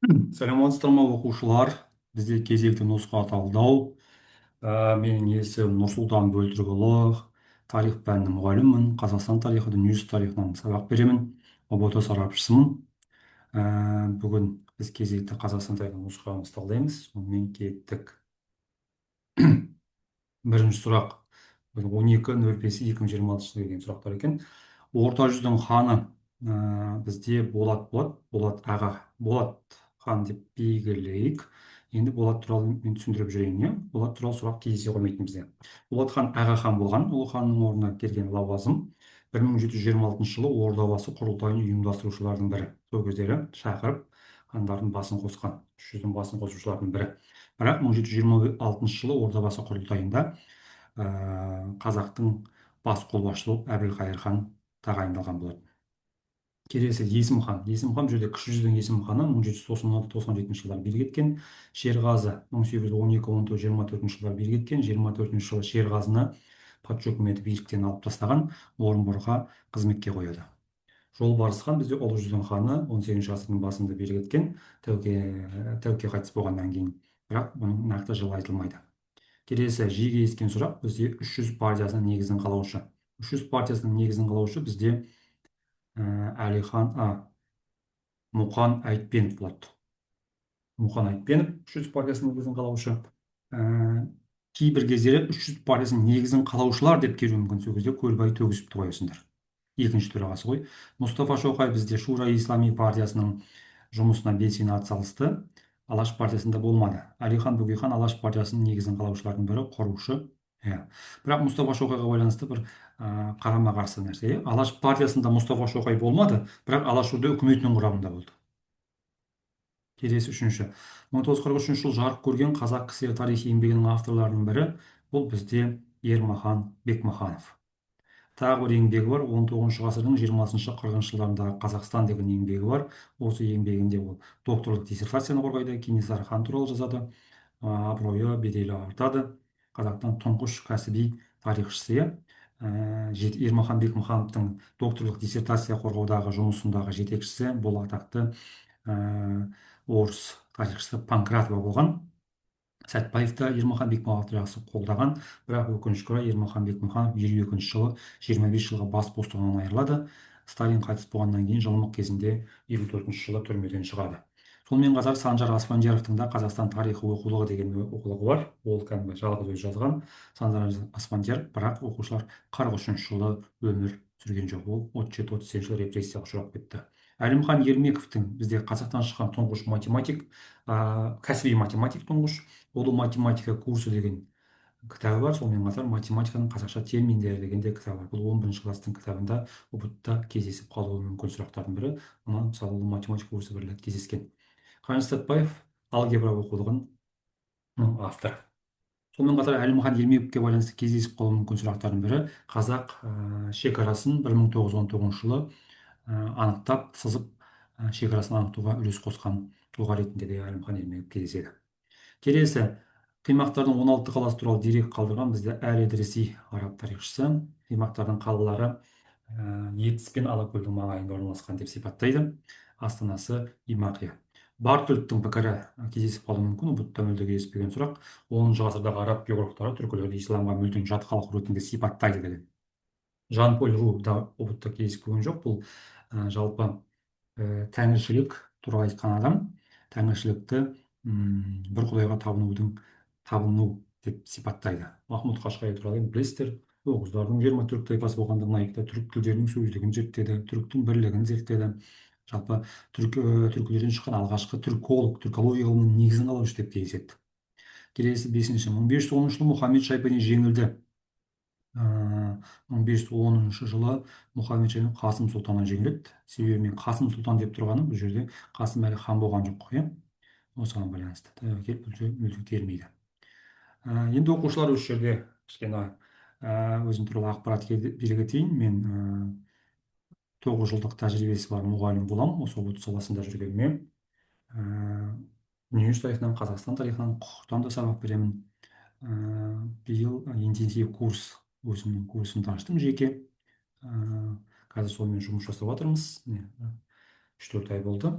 Саламатсыздар ма оқушылар? Бізде кезекті нұсқа талдау. Менің есімім Нұрсұлтан Бөлтірікұлы. Тарих пәнінің мұғалімімін. Қазақстан тарихы, дүниежүзі тарихынан сабақ беремін. ұбт сарапшысымын. Бүгін біз кезекті Қазақстан тарихының нұсқамызды талдаймыз. Сонымен кеттік. Бірінші сұрақ 12.05.2026 деген сұрақтар екен. Орта жүздің ханы бізде Болат аға, Болат хан деп белгілейік. Енді Болат туралы мен түсіндіріп жүрейін, иә. Болат туралы сұрақ кездесе қоймайтын бізде. Болат хан аға хан болған, ол ханның орнына келген лауазым 1726 жылы ордабасы құрылтайын ұйымдастырушылардың бірі. Сол кездері шақырып хандардың басын қосқан, үш жүздің басын қосушылардың бірі. Бірақ 1726 жылы ордабасы құрылтайында қазақтың бас қолбасшысы болып Әбілқайыр хан тағайындалған болатын. Келесі есім хан. Есім хан бұл жерде кіші жүздің есім ханы 1796-97 жылдары билік еткен. Шерғазы 1812-1924 жылдары билік еткен. 24 жылы Шерғазыны патша үкіметі биліктен алып тастаған, орынборға қызметке қояды. Жолбарыс хан бізде ұлы жүздің ханы 18 ғасырдың басында билік еткен. Тәуке қайтыс болғаннан кейін, бірақ бұның нақты жылы айтылмайды. Келесі жиі кездескен сұрақ бізде 300 партиясының негізін қалаушы. 300 партиясының негізін қалаушы бізде Мұқан Айтпенов болады. Мұқан Айтпенов 300 партиясының негізін қалаушы. Кейбір кездері 300 партиясының негізін қалаушылар деп келуі мүмкін. Сол кезде Көлбай Төгісовті қоясыңдар. Екінші төрағасы ғой. Мұстафа Шоқай бізде Шуро-и-ислами партиясының жұмысына белсене атсалысты. Алаш партиясында болмады. Әлихан Бөкейхан Алаш партиясының негізін қалаушылардың бірі, құрушы. Бірақ Мұстафа Шоқайға байланысты бір қарама қарсы нәрсе. Алаш партиясында Мұстафа Шоқай болмады, бірақ Алашорда үкіметінің құрамында болды. Келесі үшінші. 1943 жылы жарық көрген қазақ кср тарихи еңбегінің авторларының бірі бұл бізде Ермахан Бекмаханов. Тағы бір еңбегі бар, 19 ғасырдың 20-40 жылдарындағы Қазақстан деген еңбегі бар. Осы еңбегінде ол докторлық диссертацияны қорғайды, Кенесары хан туралы жазады, абыройы беделі артады. Қазақтың тұңғыш кәсіби тарихшысы. Ермахан Бекмахановтың докторлық диссертация қорғаудағы жұмысындағы жетекшісі бұл атақты орыс тарихшысы Панкратова болған. Сәтбаев та Ермахан Бекмахановты жақсы қолдаған, бірақ өкінішке орай Ермахан Бекмаханов 52 жылы 25 жылға бас бостандығынан айырылады. Сталин қайтыс болғаннан кейін жылымық кезінде 54 жылы түрмеден шығады. Сонымен қатар Санжар Аспандияровтың да Қазақстан тарихы оқулығы деген оқулығы бар. Ол кәдімгі жалғыз өзі жазған Санжар Аспандияров, бірақ оқушылар 43 жылы өмір сүрген жоқ. Ол 37-38 жылы репрессияға ұшырап кетті. Әлімхан Ермековтің бізде қазақтан шыққан тұңғыш математик, кәсіби математик тұңғыш, ол математика курсы деген кітабы бар. Сонымен қатар математиканың қазақша терминдері деген де кітабы бар. Бұл 11 класстың кітабында ұбт-та кездесіп қалуы мүмкін сұрақтардың бірі. Мұнан мысалы математика курсы бір рет кездескен. Қаныш Сәтбаев алгебра оқулығының авторы. Сонымен қатар Әлімхан Ермековке байланысты кездесіп қалуы мүмкін сұрақтардың бірі қазақ шекарасын 1919 жылы анықтап, сызып, шекарасын анықтауға үлес қосқан тұлға ретінде де Әлімхан Ермеков кездеседі. Келесі, қимақтардың 16 қаласы туралы дерек қалдырған бізде Әл Идриси араб тарихшысы. Қимақтардың қалалары Ертіс пен Алакөлдің маңайында орналасқан деп сипаттайды. Астанасы Имақия. Бартольдтың пікірі кездесіп қалуы мүмкін, ұбт-та мүлде кездеспеген сұрақ. 10 ғасырдағы араб географтары түркілерді исламға мүлдем жат халық ретінде сипаттайды деген. Жан-Поль Ру да ұбт-та кездесіп көрген жоқ. Бұл жалпы тәңіршілік туралы айтқан адам. Тәңіршілікті бір құдайға табыну деп сипаттайды. Махмұд Қашқари туралы білесіздер. Оғыздардың 24 тайпасы болғандығын айтты, түрік тілдерінің сөздігін зерттеді, түріктің бірлігін зерттеді. Жалпы түркілерден шыққан алғашқы түркология ғылымының негізін қалаушы деп кездеседі. Келесі бесінші, 1510 жылы Мұхаммед Шайбани жеңілді. 1510 жылы Мұхаммед Шайбани Қасым сұлтаннан жеңіледі. Себебі мен Қасым сұлтан деп тұрғаным, бұл жерде Қасым әлі хан болған жоқ қой. Осыған байланысты мүлдем келмейді. Енді оқушылар осы жерде кішкене өзім туралы ақпарат бере кетейін. Мен 9 жылдық тәжірибесі бар мұғалім боламын. Осы ұбт саласында жүргеніме дүниежүзі тарихынан, Қазақстан тарихынан, құқықтан да сабақ беремін. Биыл интенсив курс, өзімнің курсымды аштым жеке. Қазір сонымен жұмыс жасап жатырмыз. 3-4 ай болды.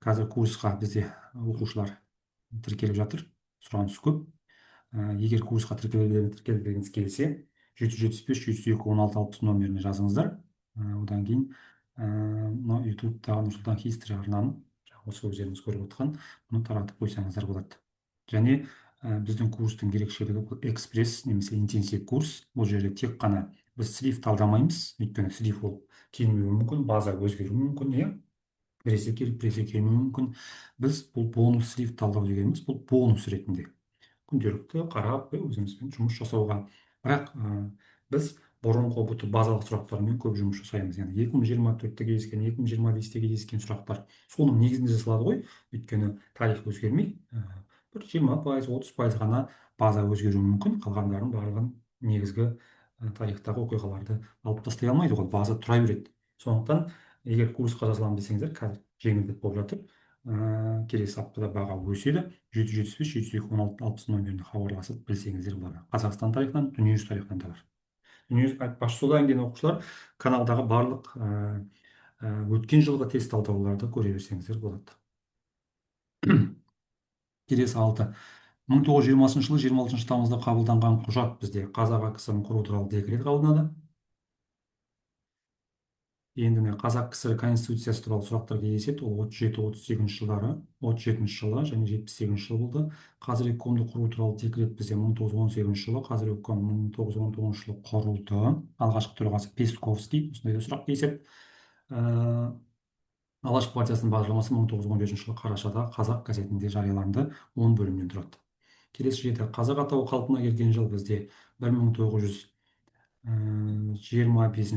қазір курсқа бізде оқушылар тіркеліп жатыр, сұраныс көп. Егер курсқа тіркелгіңіз келсе, 775 702 16 60 номеріне жазыңыздар. Одан кейін мынау ютубтағы Нұрсұлтан Хистори арнаны, осы өздеріңіз көріп отқан, мұны таратып қойсаңыздар болады. Және біздің курстың ерекшелігі бұл экспресс немесе интенсив курс. Бұл жерде тек қана біз слив талдамаймыз, өйткені слив ол келмеуі мүмкін, база өзгеруі мүмкін, иә, біресе келіп біресе келмеуі мүмкін. Біз бұл бонус слив талдау дегеніміз бұл бонус ретінде күнделікті қарап өзімізбен жұмыс жасауға. Бірақ біз бұрынғы ұбт базалық сұрақтармен көп жұмыс жасаймыз. Яғни 2024-те кездескен, 2025-те кездескен сұрақтар соның негізінде жасалады ғой. Өйткені тарих өзгермей, бір 20%, 30% ғана база өзгеруі мүмкін. Қалғандарын барлығын негізгі тарихтағы оқиғаларды алып тастай алмайды ғой, база тұра береді. Сондықтан егер курсқа жазыламын десеңіздер, қазір жеңілдік болып жатыр. Келесі аптада баға өседі. 775 702 16 60 номеріне хабарласып білсеңіздер болады. Қазақстан тарихынан, дүниежүзі тарихынан да бар. Дүниежүзі айтпақшы, содан кейін оқушылар каналдағы барлық өткен жылғы тест талдауларды көре берсеңіздер болады. Келесі 6. 1920 жылы 26 тамызда қабылданған құжат бізде қазақ АКСР-ын құру туралы декрет қабылданады. Енді міне қазақ кср конституциясы туралы сұрақтар кездеседі. Ол 37-38 жылдары, 37 жылы және 78 жыл болды. Қазіргі комды құру туралы декрет бізде 1918 жылы, қазіргі ком 1919 жылы құрылды. Алғашқы төрағасы Песковский. Осындай да сұрақ кездеседі. Алаш партиясының бағдарламасы 1915 жылы қарашада қазақ газетінде жарияланды, 10 бөлімнен тұрады. Келесі 7. Қазақ атауы қалпына келген жыл бізде 1925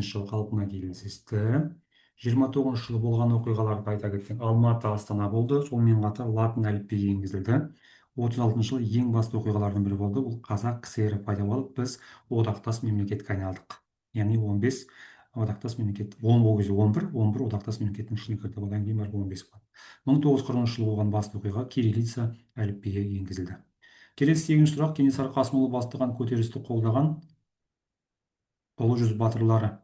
жылы қалпына келісті. 29 жылы болған оқиғаларды айта кетсек, Алматы, Астана болды. Сонымен қатар латын әліпбиі енгізілді. 36 жылы ең басты оқиғалардың бірі болды. Бұл қазақ кср пайда болып, біз одақтас мемлекетке айналдық. Яғни 15 одақтас мемлекет, 10 ол кезде 11 одақтас мемлекеттің ішіне кірді. Одан кейін барып 15 болады. 1940 жылы болған басты оқиға кириллица әліпбиі енгізілді. Келесі 8 сұрақ. Кенесары Қасымұлы бастаған көтерілісті қолдаған ұлы жүз батырлары.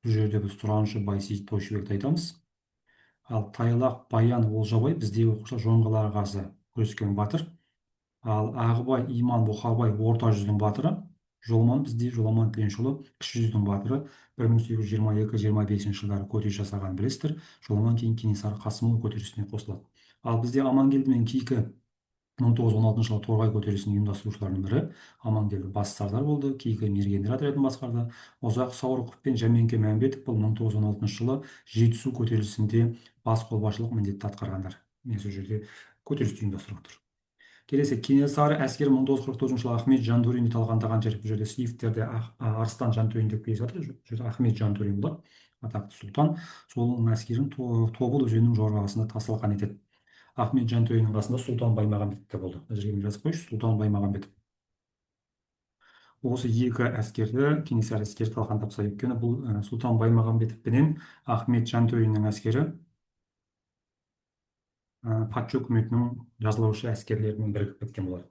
Бұл жерде біз Тұраншы, Байсейіт, Тойшыбекті айтамыз. Ал Тайлақ, Баян, Олжабай бізде оқушылар жоңғарларға қарсы күрескен батыр. Ал Ағыбай, Иман, Бұқабай орта жүздің батыры. Жоламан бізде Жоламан Тіленшұлы кіші жүздің батыры. 1822-25 жылдары көтеріліс жасаған білесіздер. Жоламан кейін Кенесары Қасымұлы көтерілісіне қосылады. Ал бізде Амангелді мен Кейкі 1916 жылы торғай көтерілісінің ұйымдастырушыларының бірі. Амангелді бас сардар болды, Кейкі мергендер отрядын басқарды. Ұзақ Саурықов пен Жәменке Мәмбетов бұл 1916 жылы Жетісу көтерілісінде бас қолбасшылық міндетті атқарғандар. Мен сол жерде көтерілісті ұйымдастырып отыр. Келесі Кенесары әскері 1944 жылы Ахмет Жантөринді талқандаған жер. Бұл жерде слифтерде Арыстан Жантөрин деп келіп жатыр. Бұл жерде Ахмет Жантөрин болады, атақты сұлтан. Сол әскерін Тобыл өзенінің жорғасында тасалқан етеді. Ахмет Жантөриннің қасында Сұлтан Баймағамбет те болды. Мына жерге жазып қойшы, Сұлтан Баймағамбет. Осы екі әскерді Кенесары әскері талқандап тастады. Өйткені бұл Сұлтан Баймағамбетов пенен Ахмет Жантөриннің әскері патша үкіметінің жазалаушы әскерлерімен бірігіп кеткен болады.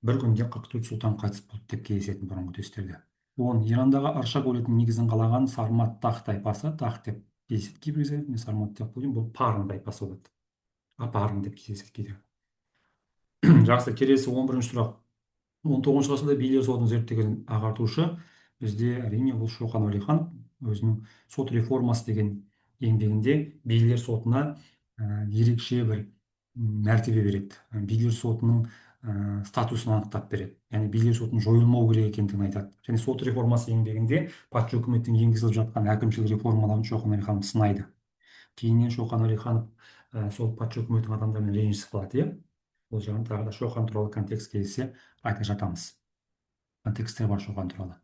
Бір күнде 44 сұлтан қайтыс болды деп кездесетін бұрынғы тестерде. Ирандағы Аршак әулетінің негізін қалаған Сармат Тақ тайпасы, Тақ деп кездеседі кейбір кезде, мен Сармат деп қойдым, бұл Парн тайпасы болады. Апарн деп кездеседі кейде. Жақсы, келесі 11-ші сұрақ. 19 ғасырда билер сотын зерттеген ағартушы бізде әрине бұл Шоқан Уәлиханов өзінің сот реформасы деген еңбегінде билер сотына ерекше бір мәртебе береді. Билер сотының статусын анықтап береді. Яғни билер сотының жойылмау керек екендігін айтады. Және сот реформасы еңбегінде патша үкіметтің енгізіліп жатқан әкімшілік реформаларын Шоқан Уәлиханов сынайды. Кейіннен Шоқан Уәлиханов сол патша үкіметінің адамдарымен ренжісіп қалады, иә. Бұл жағын тағы да Шоқан туралы контекст келсе айта жатамыз. Контексттер бар Шоқан туралы.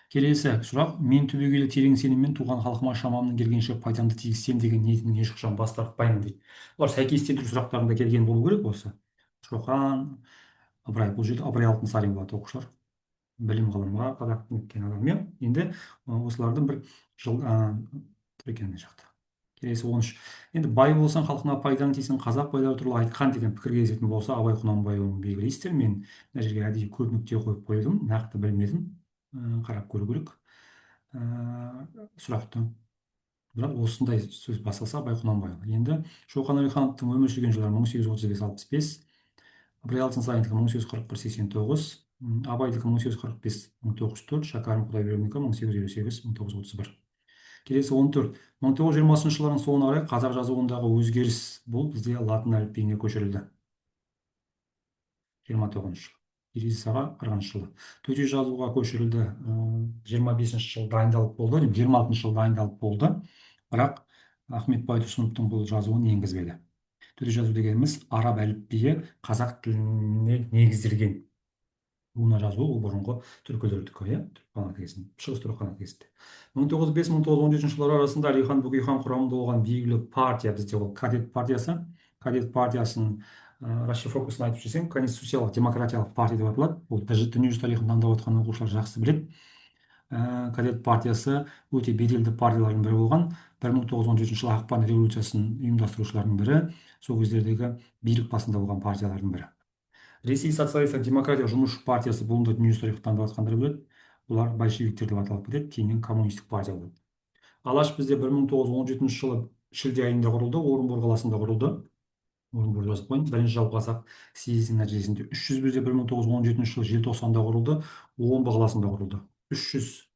Келесі сұрақ. Мен түбегейлі терең сеніммен туған халқыма шамамның келгенше пайдамды тигізсем деген ниетімнен ешқашан бас тартпаймын дейді. Олар сәйкестендіру сұрақтарында келген болу керек осы. Шоқан, Ыбырай, бұл жерде Ыбырай Алтынсарин болады оқушылар. Білім ғылымға қазақ неткен адам. Енді осылардың бір жыл екеніне жақты. Келесі 13. Енді бай болсаң халқыңа пайдаң тисін, қазақ байлары туралы айтқан деген пікір кездесетін болса, Абай Құнанбайұлын белгілейсіздер. Мен мына жерге әдейі көп нүкте қойып қойдым, нақты білмедім, қарап көру керек сұрақты. бірақ осындай сөз басталса абай құнанбайұлы. Енді Шоқан уәлихановтың өмір сүрген жылдары 1835-65, ыбырай алтынсаринтікі 1841-89, абайдікі 1845-1904, шәкәрім құдайбергенікі 1858-1931. Келесі 14. 1920 жылдардың соңына қарай қазақ жазуындағы өзгеріс, бұл бізде латын әліпбиіне көшірілді. 29 жыл. Кириллицаға 40 жылы. Төте жазуға көшірілді. 25 жылы дайындалып болды, 26 жылы дайындалып болды. Бірақ Ахмет Байтұрсыновтың бұл жазуын енгізбеді. Төте жазу дегеніміз араб әліпбиі қазақ тіліне негізделген. Луна жазуы ол бұрынғы түркілердікі, иә, түрік қанаты кезінде, шығыс түрік қанаты кезінде. 1905-1917 жылдар арасында әлихан бөкейхан құрамында болған белгілі партия, бізде ол кадет партиясы. Кадет партиясын расшифровкасын айтып жесең, конституциялық демократиялық партия деп аталады. Ол дүниежүзі тарихын таңдап отқан оқушылар жақсы біледі. Кадет партиясы өте беделді партиялардың бірі болған. 1917 жылы ақпан революциясын ұйымдастырушылардың бірі, сол кездердегі билік басында болған партиялардың бірі. Ресей социалистік демократия жұмысшы партиясы, бұл да дүниежүзі тарихы таңдап жатқандар біледі. Олар большевиктер деп аталып кетеді, кейіннен коммунистік партия болды. алаш бізде 1917 жылы шілде айында құрылды, Орынбор қаласында құрылды. Орынбор жазып қойын. Бірінші жалпы қазақ съезінің нәтижесінде 300 бізде 1917 жылы желтоқсанда құрылды, омбы қаласында құрылды. 300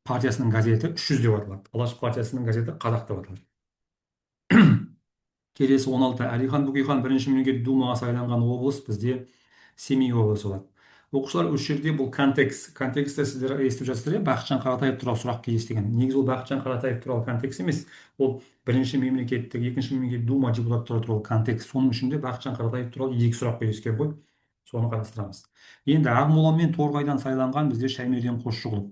партиясының газеті 300 деп аталады. алаш партиясының газеті қазақ деп аталады. Келесі 16. Әлихан бөкейхан бірінші мемлекеттік думаға сайланған облыс бізде Семей облысы болады. Оқушылар осы жерде бұл контекстті сіздер естіп жатсыздар, иә, Бақытжан Қаратаев туралы сұрақ келесі деген. Негізі ол Бақытжан Қаратаев туралы контекст емес, ол бірінші мемлекеттік, екінші мемлекеттік дума депутаттары туралы контекст. Соның ішінде Бақытжан Қаратаев туралы екі сұрақ келескен ғой, соны қарастырамыз. Енді Ақмола мен Торғайдан сайланған бізде Шаймерден Қосшығұлов,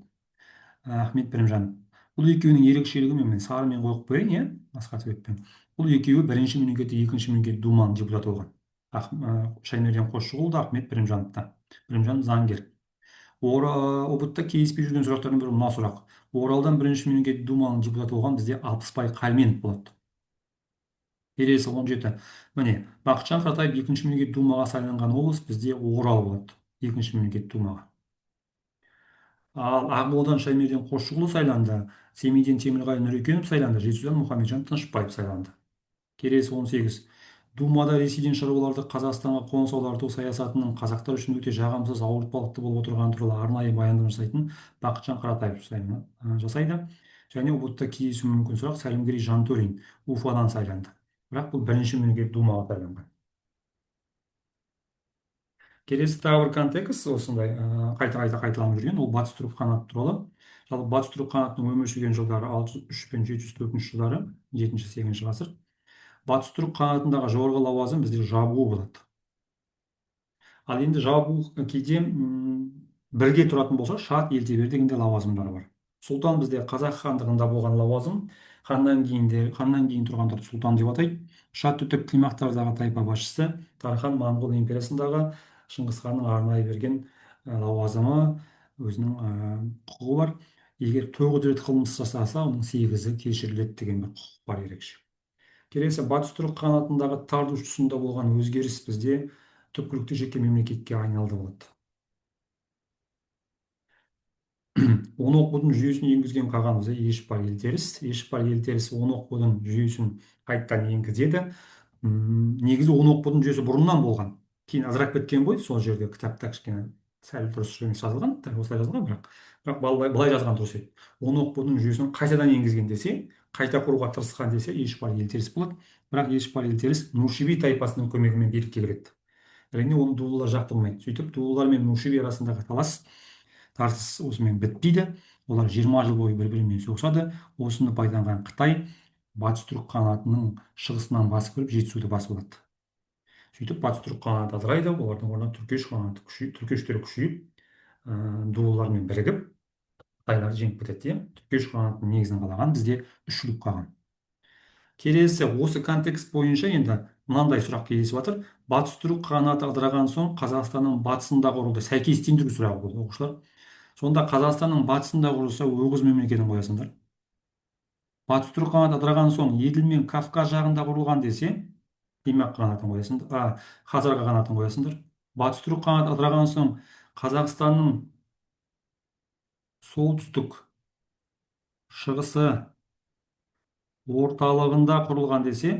Ахмет Пірімжанов. Бұл екеуінің ерекшелігі мен сарымен қойып қояйын, иә, басқа себеппен. Бұл екеуі бірінші мемлекеттік, екінші мемлекеттік думаның депутаты болған. Шаймерден Қосшығұлов да, Ахмет Пірімжанов та. Пірімжанов заңгер. ұбт-та келіспей жүрген сұрақтардың бірі мына сұрақ. Оралдан бірінші мемлекеттік думаның депутаты болған бізде Алпысбай Қалменов болады. Келесі 17. Міне, Бақытжан Қаратаев екінші мемлекеттік думаға сайланған облыс бізде Орал болады, екінші мемлекеттік думаға. Ал Ақмоладан Шаймерден Қосшығұлов сайланды, Семейден Темірғали Нұрекенов сайланды, Жетісудан Мұхамеджан Тынышбаев сайланды. Келесі 18. Думада ресейден шаруаларды Қазақстанға қоныс аударту саясатының қазақтар үшін өте жағымсыз, ауыртпалықты болып отырғаны туралы арнайы баяндама жасайтын Бақытжан Қаратаев жасайды. Және ұбт-та кездесуі мүмкін сұрақ, Сәлімгерей Жантөрин Уфадан сайланды. Бірақ бұл бірінші мемлекеттік думаға сайланған. Келесі тағы бір контекст осындай қайталанып жүрген, ол батыс түрік қанаты туралы. Жалпы батыс түрік қанатының өмір сүрген жылдары 603 пен 704 жылдары, 7-8 ғасыр. Батыс түрік қанатындағы жоғарғы лауазым бізде жабу болады. Ал енді жабу кейде бірге тұратын болса, шат, елтебер деген де лауазымдар бар. Сұлтан бізде қазақ хандығында болған лауазым, ханнан кейін тұрғандарды сұлтан деп атайды. Шат түтік қимақтардағы тайпа басшысы, Тархан Моңғол империясындағы Шыңғыс ханның арнайы берген лауазымы, өзінің құқығы бар. Егер 9 рет қылмыс жасаса, оның 8-і кешіріледі деген бір құқық бар ерекше. Келесі батыс түрік қанатындағы тар тұсында болған өзгеріс бізде түпкілікті жеке мемлекетке айналды болады. Он оқудың жүйесін енгізген қаған бізде Ешпар Елтеріс. Ешпар Елтеріс он оқудың жүйесін қайттан енгізеді. Негізі он оқудың жүйесі бұрыннан болған. Кейін азырақ кеткен ғой, сол жерде кітапта кішкене сәл дұрыс жазылған, осылай жазылған, бірақ былай жазған дұрыс еді. Он оқудың жүйесін қайтадан енгізген десе, қайта құруға тырысқан десе Ешпар Елтеріс болады. Бірақ Ешпар Елтеріс Нушеби тайпасының көмегімен билікке келеді. Әрине оны дулылар жақтырмайды. Сөйтіп дулылар мен Нушеби арасындағы тартыс осымен бітпейді. Олар 20 жыл бойы бір-бірімен соғысады. Осыны пайдаланған Қытай батыс түрік қанатының шығысынан басып кіріп Жетісуды басып алады. Сөйтіп батыс түрік қанаты ыдырайды, олардың орнына түркештер күшейіп, дулылармен бірігіп Қытайларды жеңіп кетеді. Түркеш қанатының негізін қалаған бізде үшілік қалған. Келесі осы контекст бойынша енді мынандай сұрақ келесіп жатыр. Батыс түрік қанаты ыдыраған соң Қазақстанның батысында құрылды. Сәйкестендіру сұрағы болды оқушылар. Сонда Қазақстанның батысында құрылса өгіз мемлекетін қоясыңдар. Батыс түрік қанаты ыдыраған соң Еділ мен Кавказ жағында құрылған десе, Имақ қанатын қоясыңдар, Хазарға қанатын қоясыңдар. Батыс түрік қанаты ыдыраған соң Қазақстанның солтүстік шығысы орталығында құрылған десе,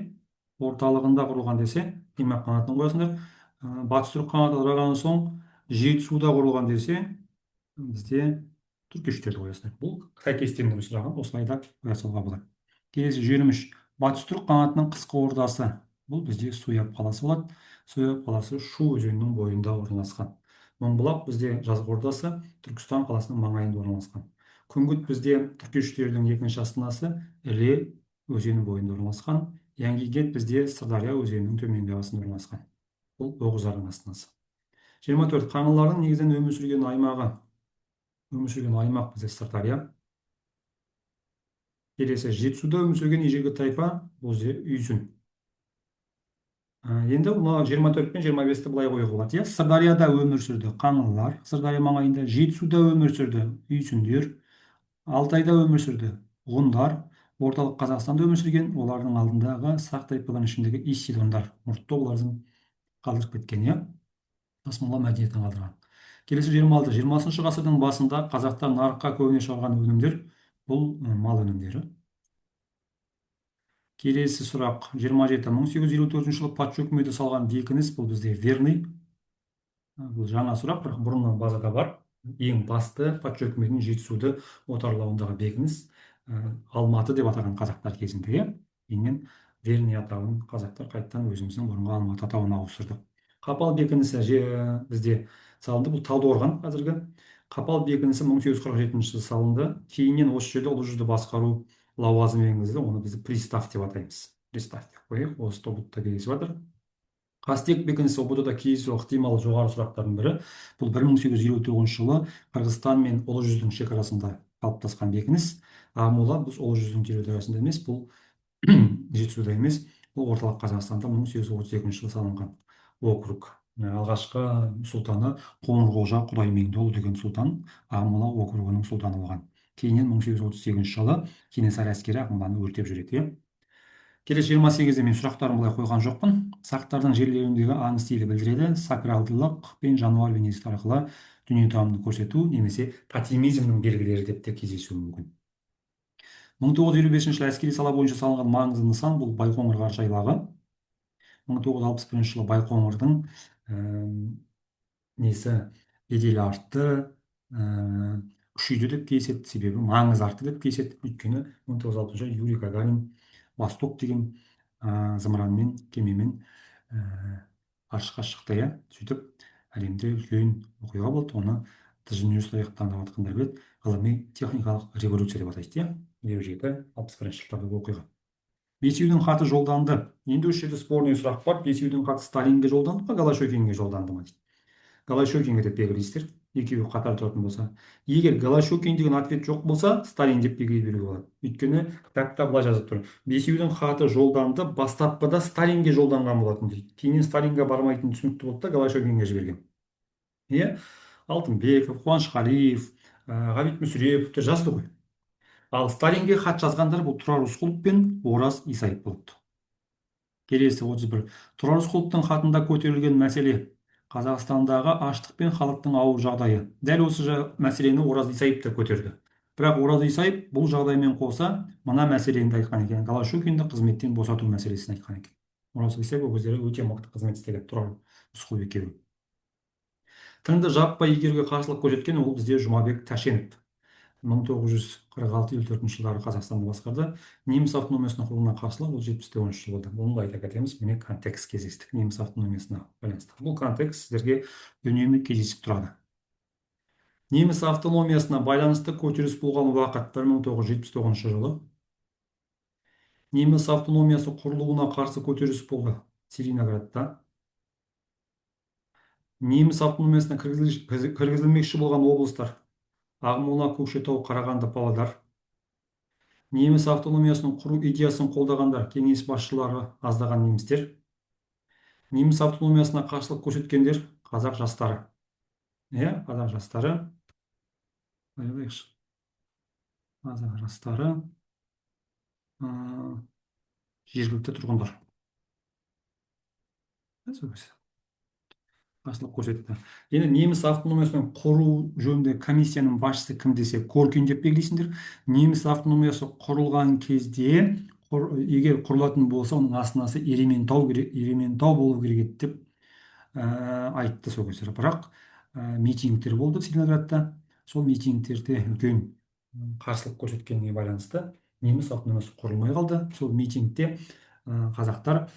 орталығында құрылған десе, имақ қанатын қоясыңдар. Батыс түрік қанаты ыдыраған соң жетісуда құрылған десе, бізде түркештерді қоясыңдар. Бұл сәйкестендіру сұрағы, осылай да қоя салуға болады. Келесі 23. Батыс түрік қанатының қысқы ордасы. Бұл бізде Суяб қаласы болады. Суяб қаласы Шу өзенінің бойында орналасқан. Мыңбұлақ бізде жазғы ордасы Түркістан қаласының маңайында орналасқан. Күнгіт бізде түркештердің екінші астанасы Іле өзені бойында орналасқан. Яңгигет бізде Сырдария өзенінің төменгі ағысында орналасқан. Бұл Оғыздардың астанасы. 24. Қаңлылардың негізінен өмір сүрген аймақ бізде Сырдария. Келесі жетісуда өмір сүрген ежелгі тайпа бұл Үйсін. Енді мына 24 пен 25-ті былай қоюға болады. Иә, Сырдарияда өмір сүрді қаңлылар, Сырдария маңайында. Жетісуда өмір сүрді Үйсіндер, Алтайда өмір сүрді ғұндар, орталық Қазақстанда өмір сүрген, олардың алдындағы сақ тайпаларының ішіндегі исидондар. Мұртты олардың қалдырып кеткен, иә, тасмала мәдениетін қалдырған. Келесі 26. 20 ғасырдың басында қазақтар нарыққа көбіне шығарған өнімдер бұл мал өнімдері. Келесі сұрақ 27. 1854 жылы патша үкіметі салған бекініс бұл бізде Верный. Бұл жаңа сұрақ, бірақ бұрыннан базада бар. Ең басты патша үкіметінің жетісуды отарлауындағы бекініс Алматы деп атаған қазақтар кезінде, иә. Кейіннен Верный атауын қазақтар қайттан өзіміздің бұрынғы Алматы атауына ауыстырды. Қапал бекінісі бізде салынды. Бұл Талдықорған қазіргі. Қапал бекінісі 1847 жылы салынды. Кейіннен осы жерде ұлы жүзді басқару лауазымы енгізді. Оны біз пристав деп атаймыз. Пристав деп қояйық. Осы тобытта кездесіп жатыр. Қастек бекінісі ұбт да кездесу ықтимал жоғары сұрақтардың бірі. Бұл 1859 жылы Қырғызстан мен ұлы жүздің шекарасында қалыптасқан бекініс. Ақмола бұл ұлы жүздің территориясында емес, бұл жетісуда емес, бұл орталық Қазақстанда 1832 жылы салынған округ. Алғашқы сұлтаны Қоңырқожа Құдаймендіұлы деген сұлтан Ақмола округінің сұлтаны болған. Кейіннен 1838 жылы Кенесары әскері Ақмоланы өртеп жүреді. Келесі 28-де мен сұрақтарын былай қойған жоқпын. Сақтардың жерлеріндегі аңыз стилі білдіреді. Сакралдылық пен жануар бейнесі арқылы дүниетанымды көрсету немесе тотемизмнің белгілері деп те кездесуі мүмкін. 1955 жылы әскери сала бойынша салынған маңызды нысан бұл Байқоңыр ғарыш айлағы. 1961 жылы Байқоңырдың несі беделі артты, күшейді деп кездеседі, себебі маңыз артты деп кездеседі. Өйткені 1960 жылы Юрий Гагарин Восток деген зымыранмен, кемемен ғарышқа шықты, иә. Сөйтіп әлемде үлкен оқиға болды. Оны дүниежүзілік тарихтанып жатқандар біледі. Ғылыми техникалық революция деп атайды, иә. 57-61 жылдардағы оқиға. Бесеудің хаты жолданды. Енді осы жерде спорный сұрақ бар. Бесеудің хаты Сталинге жолданды ма, Голощекинге жолданды ма дейді. Голощекинге деп белгілейсіздер, екеуі қатар тұратын болса. Егер Голощекин деген ответ жоқ болса, Сталин деп белгілей беруге болады. Өйткені кітапта былай жазып тұр: бесеудің хаты жолданды, бастапқыда Сталинге жолданған болатын дейді. Кейіннен Сталинге бармайтын түсінікті болды да Голощекинге жіберген. Иә, Алтынбеков, Қуанышқалиев, Ғабит Мүсіреповтер жазды ғой. Ал Сталинге хат жазғандар бұл Тұрар Рысқұлов пен Ораз Исаев болды. Келесі 31. Тұрар Рысқұловтың хатында көтерілген мәселе Қазақстандағы аштық пен халықтың ауыр жағдайы. Дәл осы мәселені Ораз Исаев те көтерді. Бірақ Ораз Исаев бұл жағдаймен қоса мына мәселені айтқан екен. Голощекинді қызметтен босату мәселесін айтқан екен. Ораз Исаев ол кездері өте мықты қызмет істеген Тұрар Рысқұлов екеуі. Тыңды жаппай игеруге қарсылық көрсеткен ол бізде Жұмабек Тәшенов. 1946-54 жылдары Қазақстанды басқарды. Неміс автономиясына құрылуына қарсылық ол 70-10 жыл болды. Бұны да айта кетеміз. Міне контекст кездестік неміс автономиясына байланысты. Бұл контекст сіздерге үнемі кездесіп тұрады. Неміс автономиясына байланысты көтеріліс болған уақыт 1979 жылы. Неміс автономиясы құрылуына қарсы көтеріліс болды Целиноградта. Неміс автономиясына кіргізілмекші болған облыстар Ақмола, Көкшетау, Қарағанды, Павлодар. Неміс автономиясының құру идеясын қолдағандар кеңес басшылары аздаған немістер. Неміс автономиясына қарсылық көрсеткендер қазақ жастары. Иә, қазақ жастары. Қазақ жастары, жергілікті тұрғындар. қарсылық көрсетті. енді неміс автономиясын құру жөніндегі комиссияның басшысы кім десе, горкин деп белгілейсіңдер. неміс автономиясы құрылған кезде, егер құрылатын болса, оның астанасы ерейментау болу керек еді деп айтты сол кездері. Бірақ митингтер болды Целиноградта. Сол митингтерде үлкен қарсылық көрсеткеніне байланысты неміс автономиясы құрылмай қалды. Сол митингте қазақтар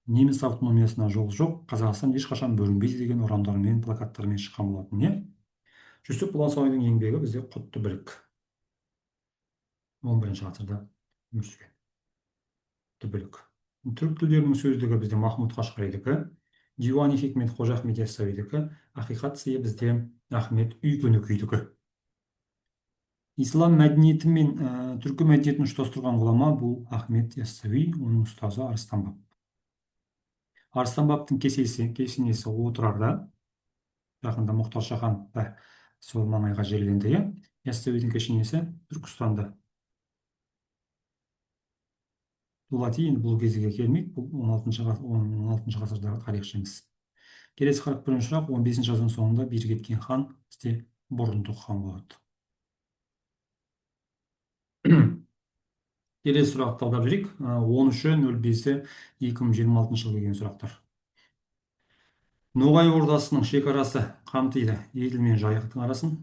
неміс автономиясына жол жоқ, Қазақстан ешқашан бөлінбейді деген ұрандармен, плакаттармен шыққан болатын. Иә, жүсіп баласағұнның еңбегі бізде құтты білік, 11 ғасырда өмір сүрген түбілік. Түрік тілдерінің сөздігі бізде Махмұд Қашқаридікі, диуани хикмет қожа ахмет яссауидікі, ақиқат сыйы бізде ахмет үйкөнекүйдікі. Ислам мәдениеті мен түркі мәдениетін ұштастырған ғұлама бұл ахмет яссауи, оның ұстазы арыстан баб. арыстан бабтың кесенесі отырарда, жақында мұхтар шаханов та сол маңайға жерленді. Иә, яссауидің кесенесі Түркістанда. Дулати енді бұл кезге келмейді, бұл 16 ғасырдағы тарихшымыз. Келесі 41-ші сұрақ, 15 ғасырдың соңында билік еткен хан бізде бұрындық хан болады. Келесі сұрақты талдап жүрейік. 13-05-2026 жыл келген сұрақтар. Ноғай ордасының шекарасы қамтиды Еділ мен Жайықтың арасын.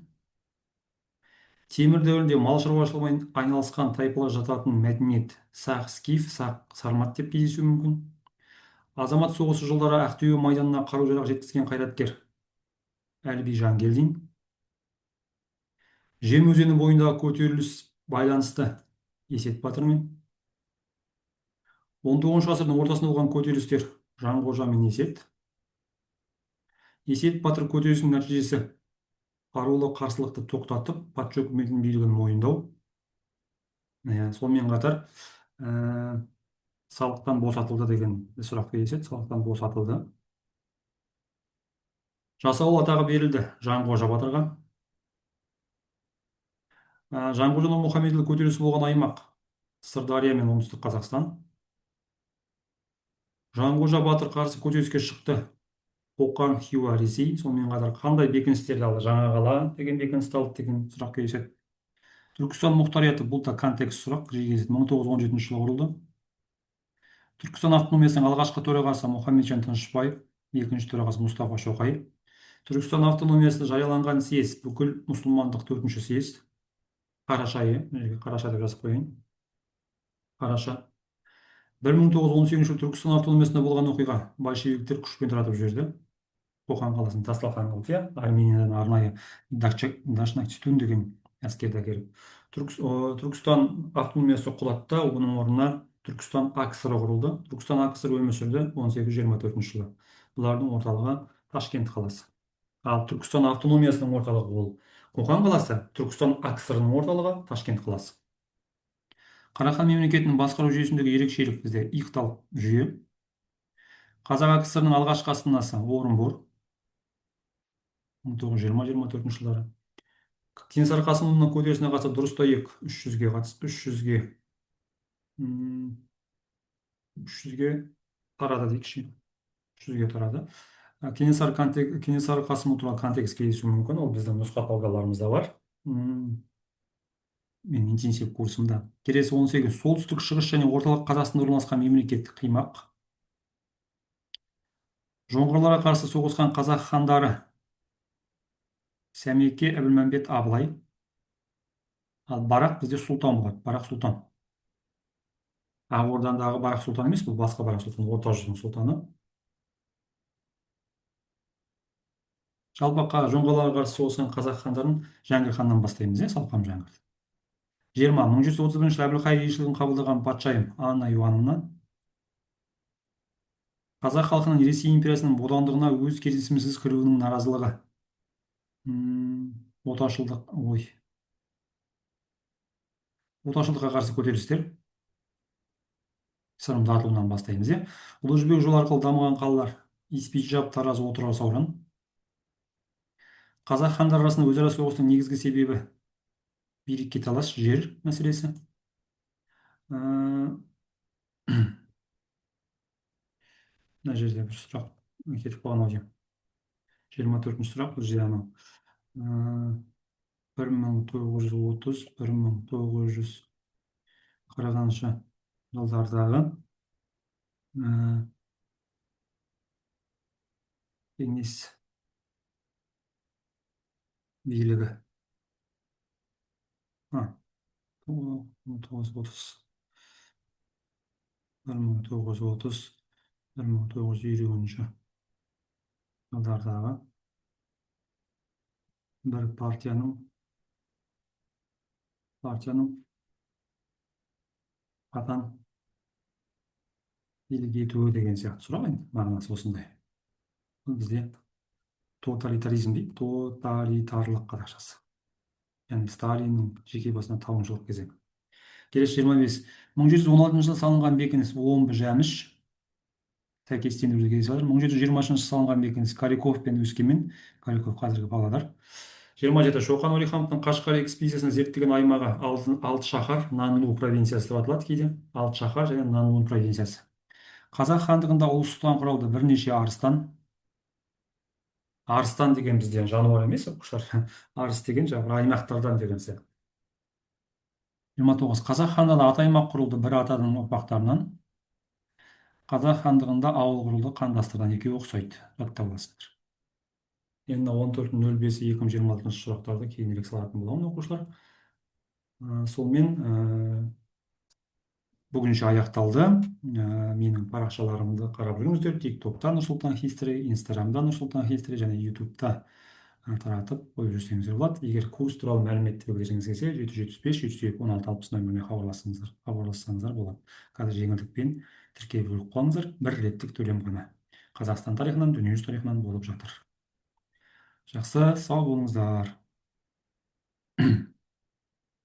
Темір дәуірінде мал шаруашылығымен айналысқан тайпалар жататын мәдениет сақ скиф, сақ сармат деп кездесуі мүмкін. Азамат соғысы жылдары Ақтөбе майданына қару-жарақ жеткізген қайраткер Әлби Жангелдин. Жем өзені бойындағы көтеріліс байланысты Есет батырмен. 19 ғасырдың ортасында болған көтерілістер Жанғожа мен Есет. Есет батыр көтерілісінің нәтижесі қарулы қарсылықты тоқтатып, патша үкіметінің билігін мойындау. Сонымен қатар салықтан босатылды деген сұрақ кездеседі. Салықтан босатылды. Жасауыл атағы берілді Жанғожа батырға. Жанғожа Нұрмұхамедұлы көтерілісі болған аймақ Сырдария мен оңтүстік Қазақстан. Жанғожа батыр қарсы көтеріліске шықты Қоқан, Хиуа, Ресей. Сонымен қатар қандай бекіністерді алды? Жаңақала деген бекіністі алды деген сұрақ кездеседі. Түркістан мұхтарияты, бұл да контекст сұрақ, 1917 жылы құрылды. Түркістан автономиясының алғашқы төрағасы Мұхамеджан Тынышпаев, екінші төрағасы Мұстафа Шоқай. Түркістан автономиясы жарияланған съезд бүкіл мұсылмандық 4-ші съезд. Қараша деп жазып қояйын. Қараша. 1918 жылы Түркістан автономиясында болған оқиға, большевиктер күшпен таратып жіберді. Қоқан қаласын тасталған қылып, иә, Армениядан арнайы Дашнактистун деген әскерді әкеліп. Түркістан автономиясы құлатты, оның орнына Түркістан АКСР құрылды. Түркістан АКСР өмір сүрді 1824 жылы. Бұлардың орталығы Ташкент қаласы. Ал Түркістан автономиясының орталығы ол Қоқан қаласы, Түркістан АКСР-ның орталығы Ташкент қаласы. Қарахан мемлекетінің басқару жүйесіндегі ерекшелік бізде иқтал жүйе. Қазақ АКСР-ның алғашқы астанасы Орынбор, 1920-24 жылдары. Кенесары Қасымұлының көтерілісіне қатысып дұрыстайық 300-ге қатысып 300-ге тарады дейікші. 300-ге тарады. Кенесары Қасымұлы туралы контекст кездесуі мүмкін, ол біздің нұсқа талдауларымызда бар. Мен интенсив курсымда. Келесі 18. Солтүстік, шығыс және орталық Қазақстанда орналасқан мемлекеттік қимақ. Жоңғарларға қарсы соғысқан қазақ хандары Сәмеке, Әбілмәмбет, Абылай. Ал Барақ бізде сұлтан болады, Барақ сұлтан. Ақ Ордадағы Барақ сұлтан емес, бұл басқа Барақ сұлтан, орта жүздің сұлтаны. Жалпы жоңғарларға қарсы соғысқан қазақ хандарын Жәңгір ханнан бастаймыз, Салқам Жәңгір. 20. 1131 жылы Әбілқайыр елшілігін қабылдаған патшайым Анна Иоанновна қазақ халқының Ресей империясының бодандығына өз келісімсіз кіруінің наразылығы. Отаршылдыққа қарсы көтерілістер. Сырымды атылуынан бастаймыз, Ұлы жібек жолы арқылы дамыған қалалар Испиджаб, Тараз, Отырар, Сауран. Қазақ хандар арасында өзара соғыстың негізгі себебі билікке талас, жер мәселесі. Мына жерде бір сұрақ кетіп қалған аудио. 24-ші сұрақ бұл жерде анау 1930 1940-шы жылдардағы кеңес билігі. 1930 1930 1920-ші жылдардағы бір партияның қатаң билік етуі деген сияқты сұрақ, енді мағынасы осындай. Бұл бізде тоталитаризм дейді, тоталитарлық қазақшасы, яғни Сталиннің жеке басына табынушылық кезеңі. Келесі 25. 1716 жылы салынған бекініс омбы жәміш сәйкестендіруді кездесіп жатыр. 1720 жылы салынған бекініс Коряков пен Өскемен. Коряков қазіргі Павлодар. 27. Шоқан Уәлихановтың Қашқар экспедициясына зерттеген аймағы алты шаһар, Нанлу провинциясы деп аталады кейде. Алты шаһар және Нанлу провинциясы. Қазақ хандығында ұлы сұлтан құралды бірнеше арыстан. Арыстан деген бізде жануар емес, оқушылар. Арыс деген жаңағы аймақтардан деген сияқты. 29. Қазақ хандығында ата аймақ құрылды бір атаның ұрпақтарынан. Қазақ хандығында ауыл құрылды қандастардан, екеуі ұқсайды. Жаттап аласыздар. Енді 14.05.2026 сұрақтарды кейінірек салатын боламын, оқушылар. Сонымен бүгінше аяқталды. Менің парақшаларымды қарап жүріңіздер. ТикТокта Нұрсұлтан History, Инстаграмда Нұрсұлтан History және ютубта таратып қойып жүрсеңіздер болады. Егер курс туралы мәліметті білгіңіз келсе, 775-702-1660 нөміріне хабарлассаңыздар болады. Қазір жеңілдікпен тіркеліп жүріп қалыңыздар. Бір реттік төлем ғана. Қазақстан тарихынан, дүниежүзі тарихынан болып жатыр. Жақсы, сау болыңыздар.